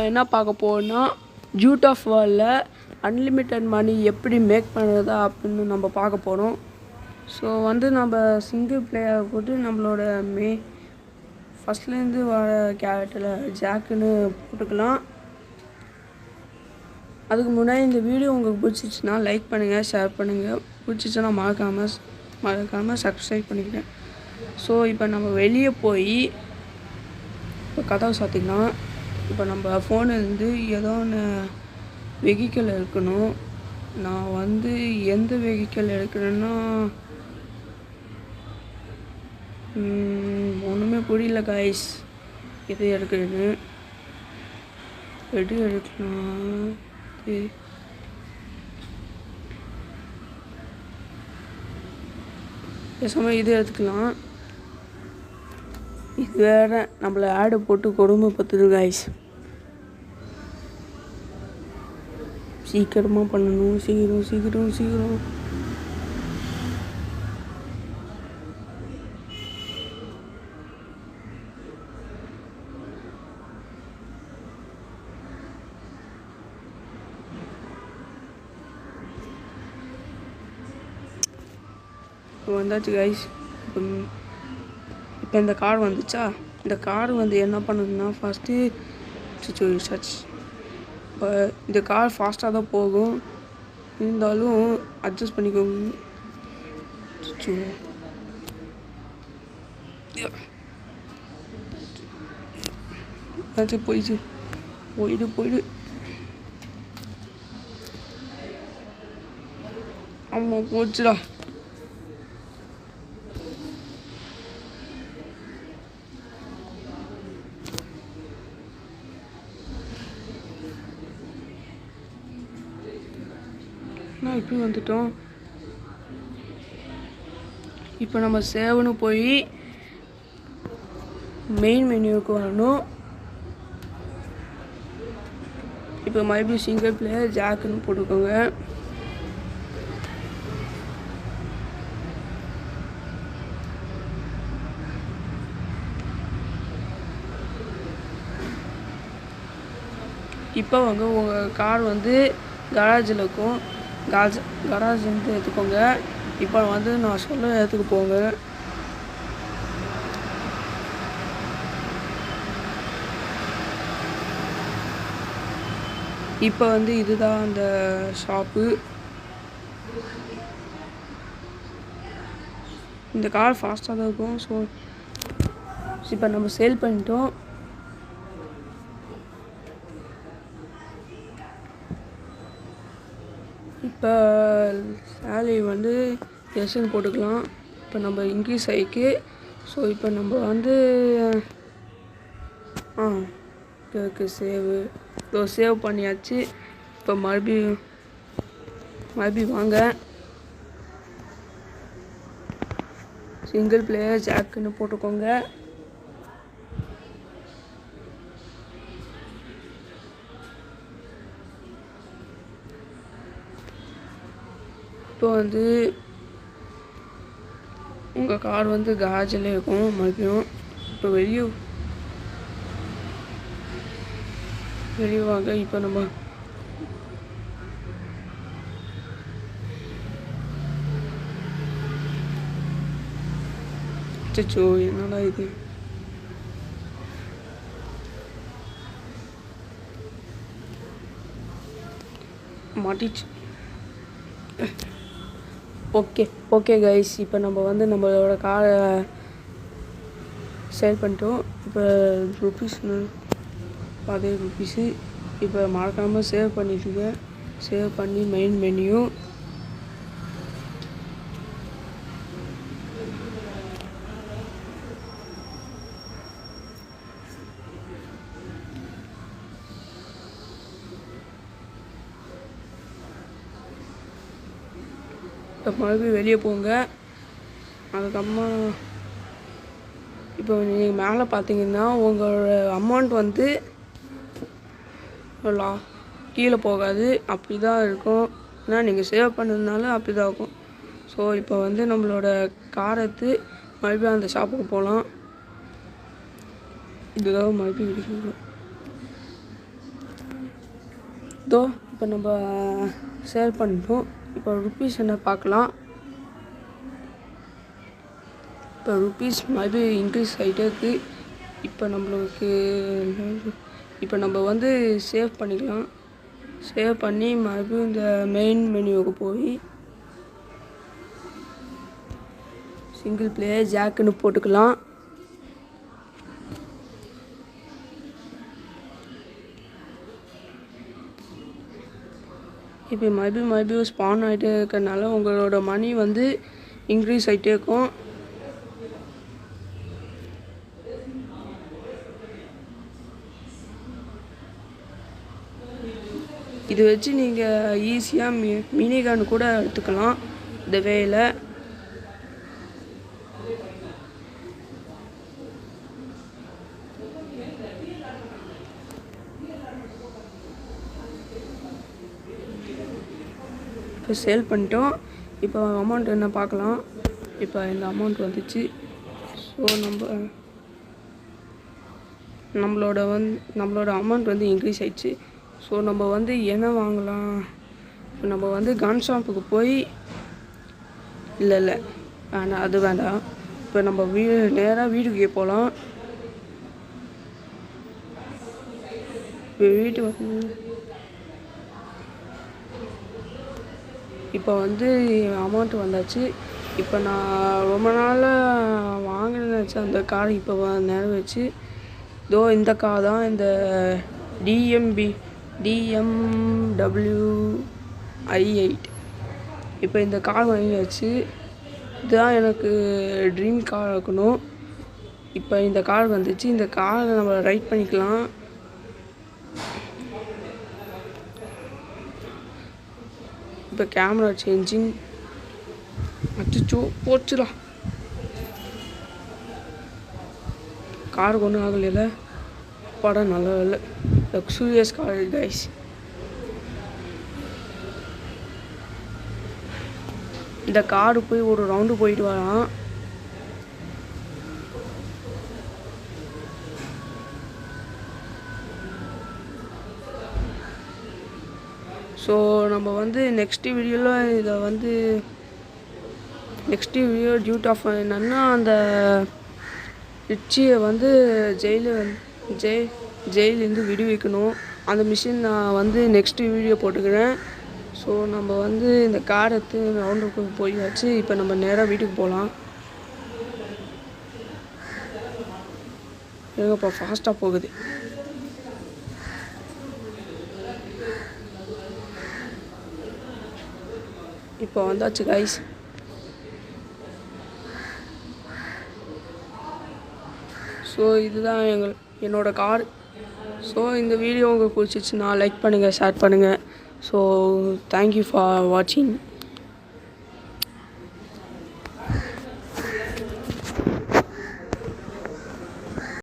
என்ன பார்க்க போகிறோம்னா ஜூட் ஆஃப் வாலில் அன்லிமிட்டட் மணி எப்படி மேக் பண்ணுறதா அப்படின்னு நம்ம பார்க்க போகிறோம். ஸோ வந்து நம்ம சிங்கிள் பிளேயர் போட்டு நம்மளோட ஃபஸ்ட்லேருந்து வர கேரக்டரில் ஜாக்குன்னு போட்டுக்கலாம். அதுக்கு முன்னாடி இந்த வீடியோ உங்களுக்கு பிடிச்சிச்சின்னா லைக் பண்ணுங்கள், ஷேர் பண்ணுங்கள். பிடிச்சிச்சின்னா மறக்காமல் சப்ஸ்கிரைப் பண்ணிக்கிறேன். ஸோ இப்போ நம்ம வெளியே போய் இப்போ கதவை சாத்திக்கலாம். இப்போ நம்ம ஃபோனிலேருந்து ஏதோ ஒன்று வெஹிக்கிள் எடுக்கணும். நான் வந்து எந்த வெஹிக்கிள் எடுக்கணுன்னா ஒன்றுமே புரியல காய்ஸ். எது எடுக்கணுன்னு எடுக்கலாம். பேசாமல் இது எடுத்துக்கலாம். இது வேறு நம்மளை ஆடு போட்டு கொடுமை பத்துது காய்ஸ். சீக்கிரமாக பண்ணணும், சீக்கிரம். வந்தாச்சு கைஸ். இப்போ இந்த கார் வந்துச்சா, இந்த கார் வந்து என்ன பண்ணுதுன்னா ஃபஸ்ட்டு இப்போ இந்த கார் ஃபாஸ்ட்டாக தான் போகும், இருந்தாலும் அட்ஜஸ்ட் பண்ணிக்கோங்க. போயிடு. ஆமாம் போச்சுடா. இப்படி வந்துட்டோம். இப்போ நம்ம சேவனு போய் மெயின் மெனுவுக்கு வரணும். இப்போ மறுபடியும் சிங்கிள் பிளேயர் ஜாக்குன்னு போட்டுக்கோங்க. இப்போ வந்து உங்கள் கார் வந்து கராஜில் இருக்கும். கராஜ் வந்து எடுத்துக்கோங்க. இப்போ வந்து நான் சொல்ல இடத்துக்கு போங்க. இப்போ வந்து இதுதான் அந்த ஷாப்பு. இந்த கார் ஃபாஸ்ட்டாக தான் இருக்கும். ஸோ இப்போ நம்ம சேல் பண்ணிட்டோம். இப்போ சேலரி வந்து எஸ்ன்னு போட்டுக்கலாம். இப்போ நம்ம இன்க்ரீஸ் ஆகிக்கு. ஸோ இப்போ நம்ம வந்து சேவ் பண்ணியாச்சு. இப்போ மறுபடியும் வாங்க. சிங்கிள் பிளேயர் ஜாக்குன்னு போட்டுக்கோங்க. இப்போ வந்து உங்கள் கார் வந்து கராஜில் இருக்கும். மறுபடியும் இப்போ வெளியே வாங்க. இப்போ நம்ம என்னடா இது, மாட்டிச்சு. Okay guys. இப்போ நம்ம வந்து நம்மளோட காரை சேல் பண்ணிட்டோம். இப்போ ₹10. இப்போ மறக்காமல் சேவ் பண்ணிட்டுங்க. சேவ் பண்ணி மெயின் மெனு மறுபடியும் வெளியே போங்க. அதுக்கப்புறமா இப்போ நீங்கள் மேலே பார்த்தீங்கன்னா உங்களோட அமௌண்ட் வந்து கீழே போகாது, அப்படி தான் இருக்கும். ஏன்னா நீங்கள் சேவ் பண்ணதுனால அப்படி தான் இருக்கும். ஸோ இப்போ வந்து நம்மளோட கார் எடுத்து மறுபடியும் அந்த ஷாப்புக்கு போகலாம். இதுதான் மறுபடியும் இதோ இப்போ நம்ம சேல் பண்ணிட்டோம். இப்போ ருப்பீஸ் என்ன பார்க்கலாம். இப்போ ருப்பீஸ் மறுபடியும் இன்க்ரீஸ் ஆகிட்டே இருக்குது. இப்போ நம்மளுக்கு இப்போ நம்ம வந்து சேவ் பண்ணிக்கலாம். சேவ் பண்ணி மறுபடியும் இந்த மெயின் மெனுவுக்கு போய் சிங்கிள் பிளேயர் ஜாக்குன்னு போட்டுக்கலாம். இப்போ மறுபடியும் ஸ்பான் ஆகிட்டே இருக்கிறதுனால உங்களோட மணி வந்து இன்க்ரீஸ் ஆகிட்டே இருக்கும். இது வச்சு நீங்கள் ஈஸியாக மினிகன் கூட எடுத்துக்கலாம். இந்த வேல இப்போ சேல் பண்ணிட்டோம். இப்போ அமௌண்ட் என்ன பார்க்கலாம். இப்போ இந்த அமௌண்ட் வந்துச்சு. ஸோ நம்மளோட அமௌண்ட் வந்து இன்க்ரீஸ் ஆயிடுச்சு. ஸோ நம்ம வந்து என்ன வாங்கலாம். இப்போ நம்ம வந்து கன் ஷாப்புக்கு போய் இல்லை வேண்டாம், அது வேண்டாம். இப்போ நம்ம நேராக வீட்டுக்கே போகலாம். இப்போ வீட்டு வந்து இப்போ வந்து அமௌண்ட் வந்தாச்சு. இப்போ நான் ரொம்ப நாளாக வாங்கினேன்னு நினச்சேன் அந்த கார். இப்போ நேரம் வச்சு இதோ இந்த கார் தான், இந்த DMW-i8. இப்போ இந்த கார் வாங்கியாச்சு. இதுதான் எனக்கு ட்ரீம் கார் இருக்கணும். இப்போ இந்த கார் வந்துச்சு. இந்த காரை நம்ம ரைட் பண்ணிக்கலாம். இப்போ கேமரா சேஞ்சிங் அச்சோ போச்சுடா. காருக்கு ஒன்றும் ஆகலையில. படம் நல்லா இல்லை. Luxurious car guys. இந்த காரு போய் ஒரு ரவுண்டு போயிட்டு வரான். ஸோ நம்ம வந்து நெக்ஸ்ட் வீடியோவில் இதை வந்து டியூட் ஆஃப் என்னன்னா அந்த ரிச்சியை வந்து ஜெயிலேருந்து விடுவிக்கணும். அந்த மிஷின் நான் வந்து நெக்ஸ்ட் வீடியோ போட்டுக்கிறேன். ஸோ நம்ம வந்து இந்த கார் எடுத்து ரவுண்டுக்கு போயாச்சு. இப்போ நம்ம நேராக வீட்டுக்கு போகலாம். இப்போ ஃபாஸ்ட்டாக போகுது. இப்போ வந்தாச்சு கைஸ். ஸோ இதுதான் என்னோட கார். ஸோ இந்த வீடியோ உங்களுக்கு பிடிச்சிச்சுன்னா லைக் பண்ணுங்கள், ஷேர் பண்ணுங்கள். ஸோ தேங்க்யூ ஃபார் வாட்சிங்.